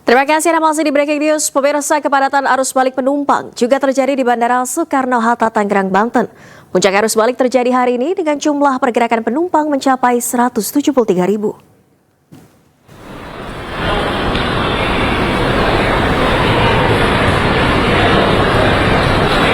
Terima kasih Anda masih di Breaking News. Pemirsa, kepadatan arus balik penumpang juga terjadi di Bandara Soekarno-Hatta, Tangerang, Banten. Puncak arus balik terjadi hari ini dengan jumlah pergerakan penumpang mencapai 173.000.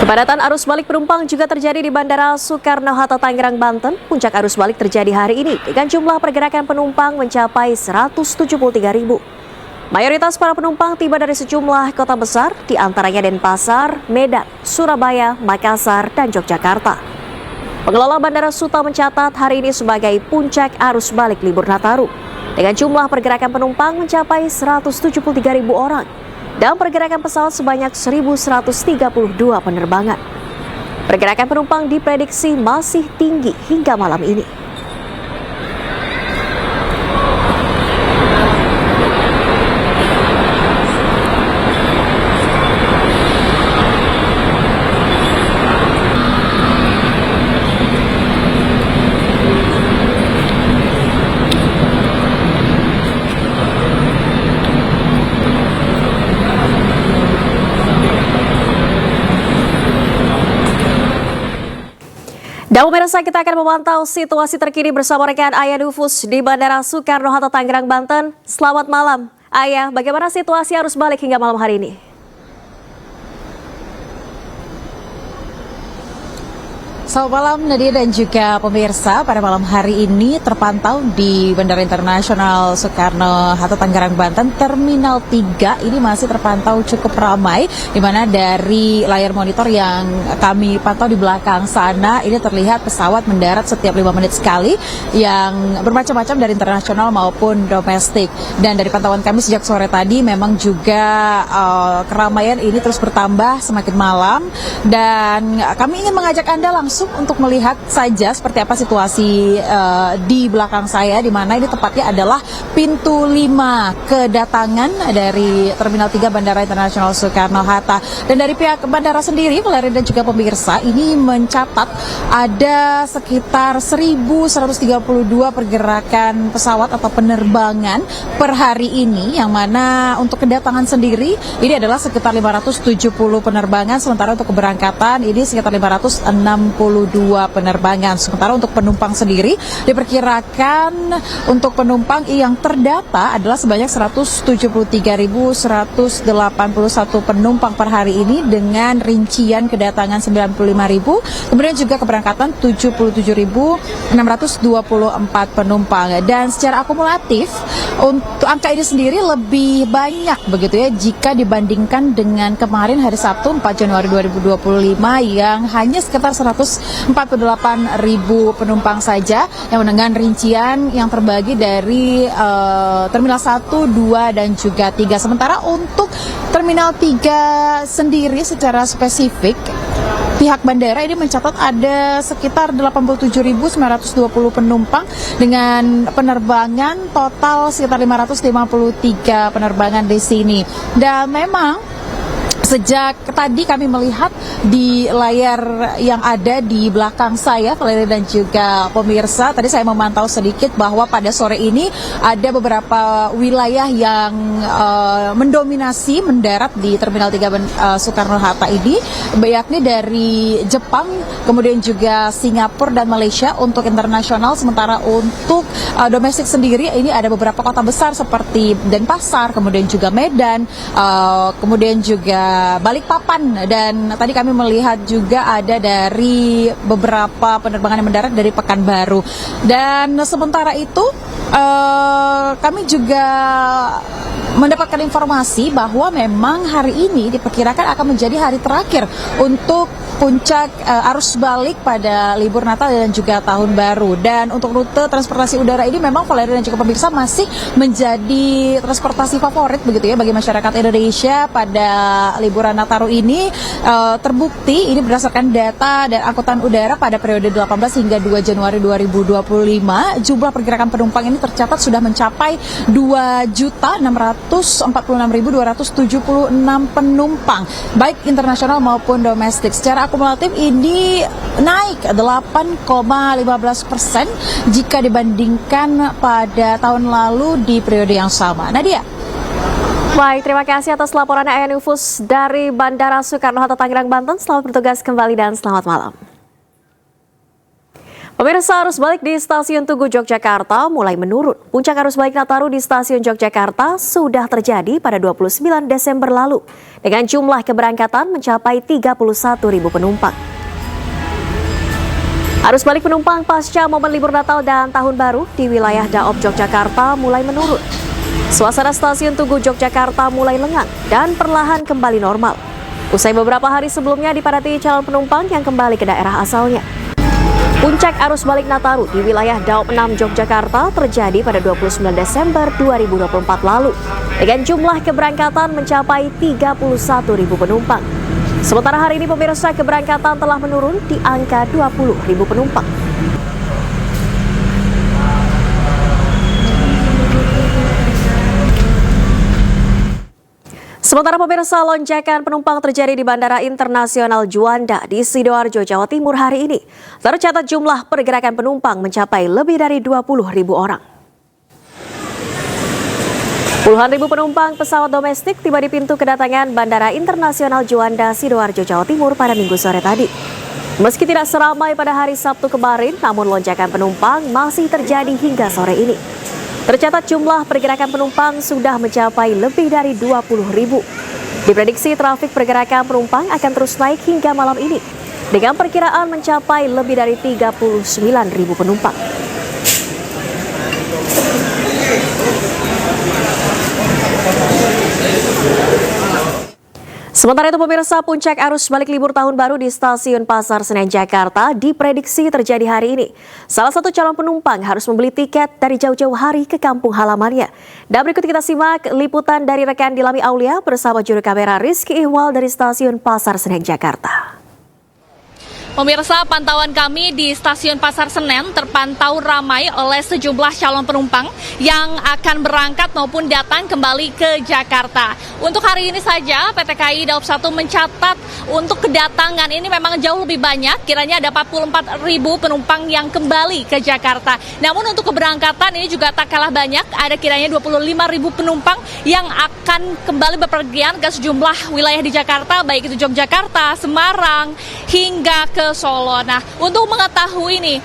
Kepadatan arus balik penumpang juga terjadi di Bandara Soekarno-Hatta, Tangerang, Banten. Puncak arus balik terjadi hari ini dengan jumlah pergerakan penumpang mencapai 173.000. Mayoritas para penumpang tiba dari sejumlah kota besar, di antaranya Denpasar, Medan, Surabaya, Makassar, dan Yogyakarta. Pengelola Bandara Suta mencatat hari ini sebagai puncak arus balik libur Nataru, dengan jumlah pergerakan penumpang mencapai 173.000 orang, dan pergerakan pesawat sebanyak 1.132 penerbangan. Pergerakan penumpang diprediksi masih tinggi hingga malam ini. Dan pemirsa, kita akan memantau situasi terkini bersama rekan Ayah Dufus di Bandara Soekarno-Hatta, Tangerang, Banten. Selamat malam. Ayah, bagaimana situasi arus balik hingga malam hari ini? Selamat malam Nadia dan juga pemirsa. Pada malam hari ini terpantau di Bandara Internasional Soekarno-Hatta, Tangerang, Banten, Terminal 3 ini masih terpantau cukup ramai, di mana dari layar monitor yang kami pantau di belakang sana ini terlihat pesawat mendarat setiap 5 menit sekali yang bermacam-macam dari internasional maupun domestik. Dan dari pantauan kami sejak sore tadi memang juga keramaian ini terus bertambah semakin malam, dan kami ingin mengajak Anda langsung untuk melihat saja seperti apa situasi di belakang saya, di mana ini tepatnya adalah pintu 5 kedatangan dari Terminal 3 Bandara Internasional Soekarno-Hatta. Dan dari pihak bandara sendiri, Valeri dan juga pemirsa, ini mencatat ada sekitar 1.132 pergerakan pesawat atau penerbangan per hari ini, yang mana untuk kedatangan sendiri ini adalah sekitar 570 penerbangan, sementara untuk keberangkatan ini sekitar 562 penerbangan. Sementara untuk penumpang sendiri diperkirakan untuk penumpang yang terdata adalah sebanyak 173.181 penumpang per hari ini, dengan rincian kedatangan 95.000, kemudian juga keberangkatan 77.624 penumpang. Dan secara akumulatif untuk angka ini sendiri lebih banyak begitu ya jika dibandingkan dengan kemarin hari Sabtu 4 Januari 2025 yang hanya sekitar 148.000 penumpang saja, yang dengan rincian yang terbagi dari Terminal 1, 2, dan juga 3. Sementara untuk Terminal 3 sendiri secara spesifik, pihak bandara ini mencatat ada sekitar 87.920 penumpang dengan penerbangan total sekitar 553 penerbangan di sini. Dan memang sejak tadi kami melihat di layar yang ada di belakang saya, Valeri dan juga pemirsa, tadi saya memantau sedikit bahwa pada sore ini ada beberapa wilayah yang mendominasi mendarat di Terminal 3 Soekarno-Hatta ini, yakni dari Jepang, kemudian juga Singapura dan Malaysia untuk internasional. Sementara untuk domestik sendiri ini ada beberapa kota besar seperti Denpasar, kemudian juga Medan, kemudian juga Balikpapan, dan tadi kami melihat juga ada dari beberapa penerbangan yang mendarat dari Pekanbaru. Dan sementara itu kami juga mendapatkan informasi bahwa memang hari ini diperkirakan akan menjadi hari terakhir untuk puncak arus balik pada libur Natal dan juga Tahun Baru. Dan untuk rute transportasi udara ini memang Valeri dan juga pemirsa masih menjadi transportasi favorit begitu ya bagi masyarakat Indonesia pada liburan Nataru ini. Terbukti ini berdasarkan data dan angkutan udara pada periode 18 hingga 2 Januari 2025, jumlah pergerakan penumpang ini tercatat sudah mencapai 2.646.276 penumpang, baik internasional maupun domestik. Secara akumulatif ini naik 8,15% jika dibandingkan pada tahun lalu di periode yang sama. Nadia. Baik, terima kasih atas laporan Ayan Ufus dari Bandara Soekarno-Hatta Tangerang, Banten. Selamat bertugas kembali dan selamat malam. Pemirsa, arus balik di Stasiun Tugu Yogyakarta mulai menurun. Puncak arus balik Nataru di Stasiun Yogyakarta sudah terjadi pada 29 Desember lalu dengan jumlah keberangkatan mencapai 31.000 penumpang. Arus balik penumpang pasca momen libur Natal dan Tahun Baru di wilayah Daop Yogyakarta mulai menurun. Suasana Stasiun Tugu Yogyakarta mulai lengang dan perlahan kembali normal. Usai beberapa hari sebelumnya dipadati calon penumpang yang kembali ke daerah asalnya. Puncak arus balik Nataru di wilayah Daop 6 Yogyakarta terjadi pada 29 Desember 2024 lalu dengan jumlah keberangkatan mencapai 31.000 penumpang. Sementara hari ini pemirsa, keberangkatan telah menurun di angka 20.000 penumpang. Sementara pemirsa, lonjakan penumpang terjadi di Bandara Internasional Juanda di Sidoarjo, Jawa Timur hari ini. Tercatat jumlah pergerakan penumpang mencapai lebih dari 20.000 orang. Puluhan ribu penumpang pesawat domestik tiba di pintu kedatangan Bandara Internasional Juanda, Sidoarjo, Jawa Timur pada Minggu sore tadi. Meski tidak seramai pada hari Sabtu kemarin, namun lonjakan penumpang masih terjadi hingga sore ini. Tercatat jumlah pergerakan penumpang sudah mencapai lebih dari 20.000. Diprediksi trafik pergerakan penumpang akan terus naik hingga malam ini, dengan perkiraan mencapai lebih dari 39.000 penumpang. Sementara itu pemirsa, puncak arus balik libur tahun baru di Stasiun Pasar Senen Jakarta diprediksi terjadi hari ini. Salah satu calon penumpang harus membeli tiket dari jauh-jauh hari ke kampung halamannya. Dan berikut kita simak liputan dari rekan Dilami Aulia bersama juru kamera Rizky Ihwal dari Stasiun Pasar Senen Jakarta. Pemirsa, pantauan kami di Stasiun Pasar Senen terpantau ramai oleh sejumlah calon penumpang yang akan berangkat maupun datang kembali ke Jakarta. Untuk hari ini saja, PT KAI Daob 1 mencatat untuk kedatangan ini memang jauh lebih banyak, kiranya ada 44.000 penumpang yang kembali ke Jakarta. Namun untuk keberangkatan ini juga tak kalah banyak, ada kiranya 25.000 penumpang yang akan kembali bepergian ke sejumlah wilayah di Jakarta, baik itu Yogyakarta, Semarang, hingga ke Solo. Nah, untuk mengetahui nih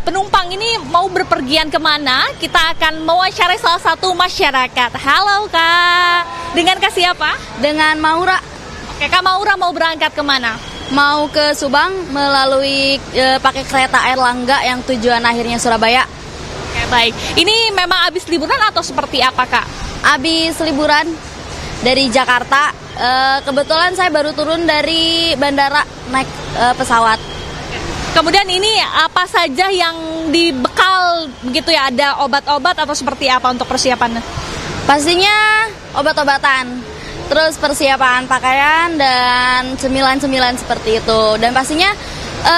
penumpang ini mau berpergian kemana, kita akan mewawancarai salah satu masyarakat. Halo Kak, dengan Kak siapa? Dengan Maura. Oke, Kak Maura mau berangkat kemana? Mau ke Subang melalui pakai kereta Airlangga yang tujuan akhirnya Surabaya. Oke, baik. Ini memang habis liburan atau seperti apa Kak? Habis liburan dari Jakarta, kebetulan saya baru turun dari bandara naik pesawat. Kemudian ini apa saja yang dibekal begitu ya? Ada obat-obat atau seperti apa untuk persiapannya? Pastinya obat-obatan, terus persiapan pakaian dan cemilan-cemilan seperti itu. Dan pastinya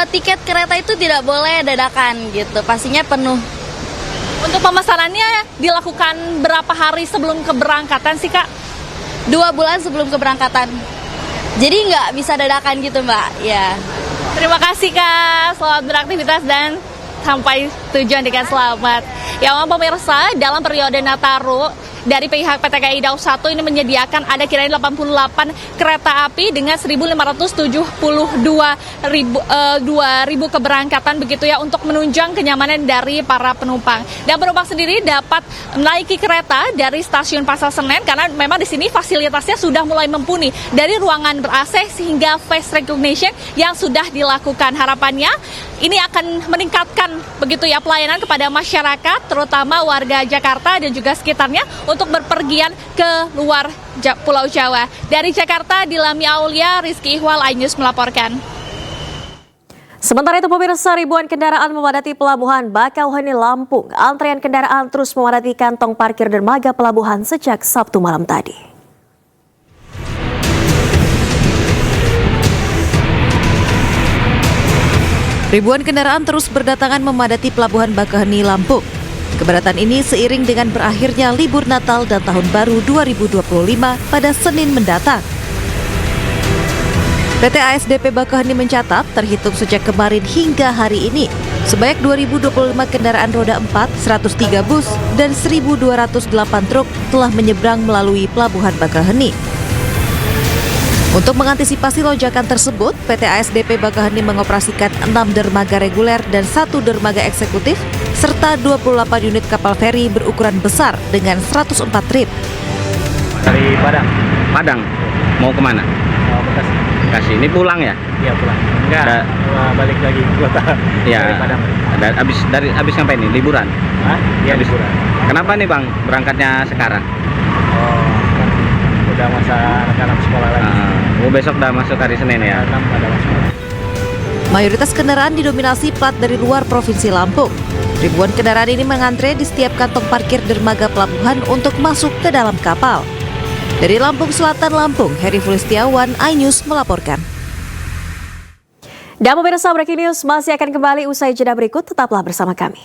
tiket kereta itu tidak boleh dadakan gitu, pastinya penuh. Untuk pemesanannya dilakukan berapa hari sebelum keberangkatan sih Kak? 2 bulan sebelum keberangkatan. Jadi nggak bisa dadakan gitu Mbak, ya. Terima kasih Kak, selamat beraktivitas dan sampai tujuan dengan selamat. Ya pemirsa, dalam periode Nataru dari pihak PT KAI Daob 1 ini menyediakan ada kiranya 88 kereta api dengan 1.572.000 keberangkatan begitu ya, untuk menunjang kenyamanan dari para penumpang. Dan penumpang sendiri dapat menaiki kereta dari Stasiun Pasar Senen karena memang di sini fasilitasnya sudah mulai mumpuni, dari ruangan ber-AC hingga face recognition yang sudah dilakukan. Harapannya ini akan meningkatkan begitu ya pelayanan kepada masyarakat, terutama warga Jakarta dan juga sekitarnya untuk berpergian ke luar Pulau Jawa. Dari Jakarta, Dilami Aulia, Rizky Ihwal, iNews melaporkan. Sementara itu pemirsa, ribuan kendaraan memadati Pelabuhan Bakauheni, Lampung. Antrean kendaraan terus memadati kantong parkir dermaga pelabuhan sejak Sabtu malam tadi. Ribuan kendaraan terus berdatangan memadati Pelabuhan Bakauheni, Lampung. Keberatan ini seiring dengan berakhirnya libur Natal dan Tahun Baru 2025 pada Senin mendatang. PT ASDP Bakauheni mencatat terhitung sejak kemarin hingga hari ini, sebanyak 2.025 kendaraan roda 4, 103 bus, dan 1.208 truk telah menyeberang melalui Pelabuhan Bakauheni. Untuk mengantisipasi lonjakan tersebut, PT ASDP Bakauheni mengoperasikan 6 dermaga reguler dan 1 dermaga eksekutif, serta 28 unit kapal feri berukuran besar dengan 104 trip. Dari Padang, mau kemana? Bekasi. Bekasi, ini pulang ya? Iya pulang. Enggak, balik lagi ke kota. Iya. Dari Padang. Abis ngapain nih? Liburan? Hah? Iya Habis. liburan. Kenapa nih Bang berangkatnya sekarang? Oh, kan udah masa anak-anak sekolah lagi. Besok udah masuk hari Senin ya? 6 ada masuk. Mayoritas kendaraan didominasi plat dari luar Provinsi Lampung. Ribuan kendaraan ini mengantre di setiap kantong parkir dermaga pelabuhan untuk masuk ke dalam kapal. Dari Lampung Selatan, Lampung, Heri Fulistiawan, iNews melaporkan. Dan pemirsa, Breaking News masih akan kembali usai jeda berikut, tetaplah bersama kami.